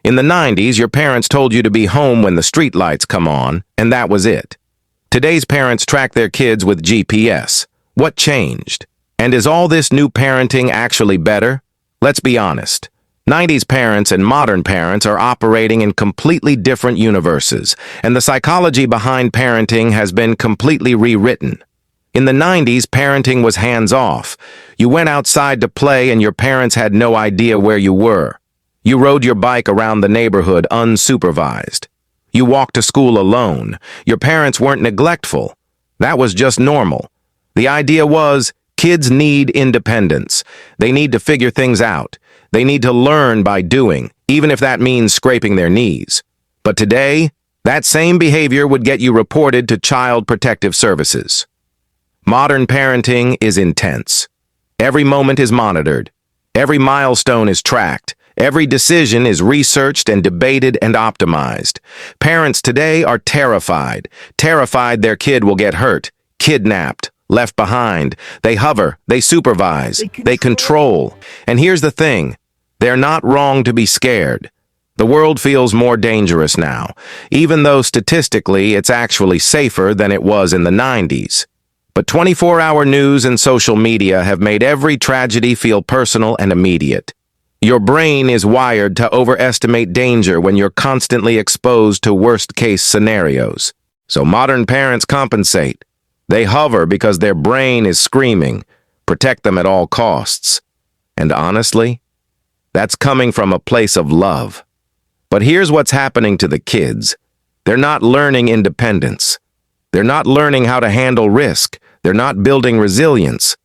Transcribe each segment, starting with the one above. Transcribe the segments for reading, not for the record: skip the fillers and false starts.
In the 90s, your parents told you to be home when the streetlights come on, and that was it. Today's parents track their kids with GPS. What changed? And is all this new parenting actually better? Let's be honest. 90s parents and modern parents are operating in completely different universes, and the psychology behind parenting has been completely rewritten. In the 90s, parenting was hands-off. You went outside to play and your parents had no idea where you were. You rode your bike around the neighborhood unsupervised. You walked to school alone. Your parents weren't neglectful. That was just normal. The idea was, kids need independence. They need to figure things out. They need to learn by doing, even if that means scraping their knees. But today, that same behavior would get you reported to Child Protective Services. Modern parenting is intense. Every moment is monitored. Every milestone is tracked. Every decision is researched and debated and optimized. Parents today are terrified their kid will get hurt, kidnapped, left behind. They hover, they supervise, they control. And here's the thing, they're not wrong to be scared. The world feels more dangerous now, even though statistically it's actually safer than it was in the 90s. But 24-hour news and social media have made every tragedy feel personal and immediate. Your brain is wired to overestimate danger when you're constantly exposed to worst-case scenarios. So modern parents compensate. They hover because their brain is screaming, protect them at all costs. And honestly, that's coming from a place of love. But here's what's happening to the kids. They're not learning independence. They're not learning how to handle risk. They're not building resilience.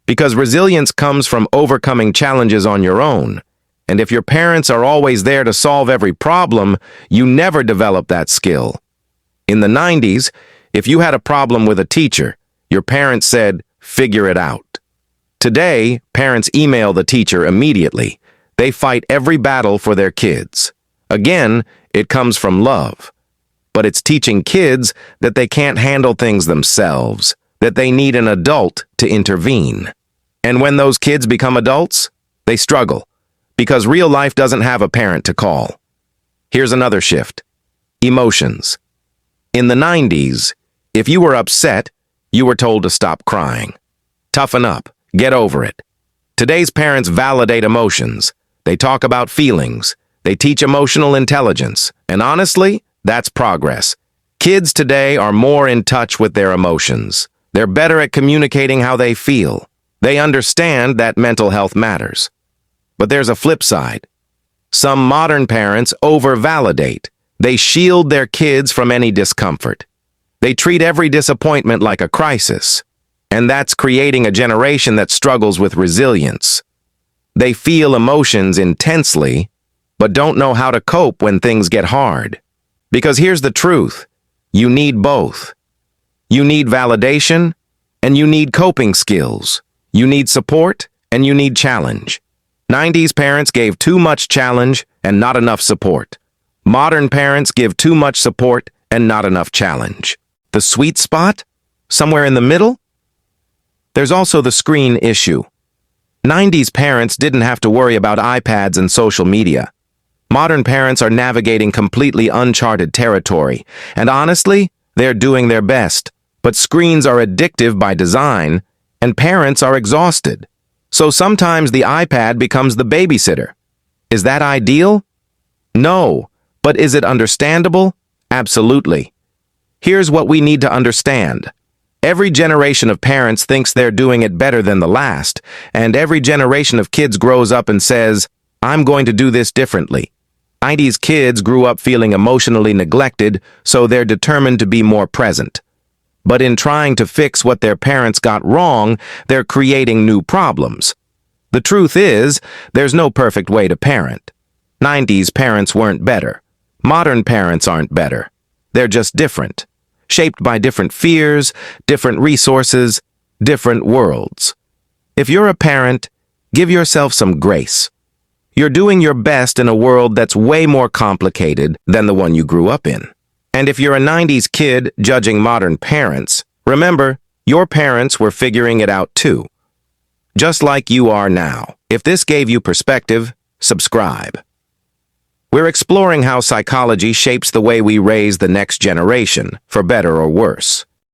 Because resilience comes from overcoming challenges on your own. And if your parents are always there to solve every problem, you never develop that skill. In the 90s, if you had a problem with a teacher, your parents said, figure it out. Today, parents email the teacher immediately. They fight every battle for their kids. Again, it comes from love. But it's teaching kids that they can't handle things themselves, that they need an adult to intervene. And when those kids become adults, they struggle, because real life doesn't have a parent to call. Here's another shift. Emotions. In the 90s, if you were upset, you were told to stop crying. Toughen up. Get over it. Today's parents validate emotions. They talk about feelings. They teach emotional intelligence. And honestly, that's progress. Kids today are more in touch with their emotions. They're better at communicating how they feel. They understand that mental health matters. But there's a flip side. Some modern parents over-validate. They shield their kids from any discomfort. They treat every disappointment like a crisis. And that's creating a generation that struggles with resilience. They feel emotions intensely, but don't know how to cope when things get hard. Because here's the truth. You need both. You need validation, and you need coping skills. You need support, and you need challenge. 90s parents gave too much challenge and not enough support. Modern parents give too much support and not enough challenge. The sweet spot? Somewhere in the middle? There's also the screen issue. 90s parents didn't have to worry about iPads and social media. Modern parents are navigating completely uncharted territory, and honestly, they're doing their best. But screens are addictive by design, and parents are exhausted. So sometimes the iPad becomes the babysitter. Is that ideal? No. But is it understandable? Absolutely. Here's what we need to understand. Every generation of parents thinks they're doing it better than the last, and every generation of kids grows up and says, I'm going to do this differently. 90s kids grew up feeling emotionally neglected, so they're determined to be more present. But in trying to fix what their parents got wrong, they're creating new problems. The truth is, there's no perfect way to parent. 90s parents weren't better. Modern parents aren't better. They're just different, shaped by different fears, different resources, different worlds. If you're a parent, give yourself some grace. You're doing your best in a world that's way more complicated than the one you grew up in. And if you're a 90s kid judging modern parents, remember, your parents were figuring it out too. Just like you are now. If this gave you perspective, subscribe. We're exploring how psychology shapes the way we raise the next generation, for better or worse.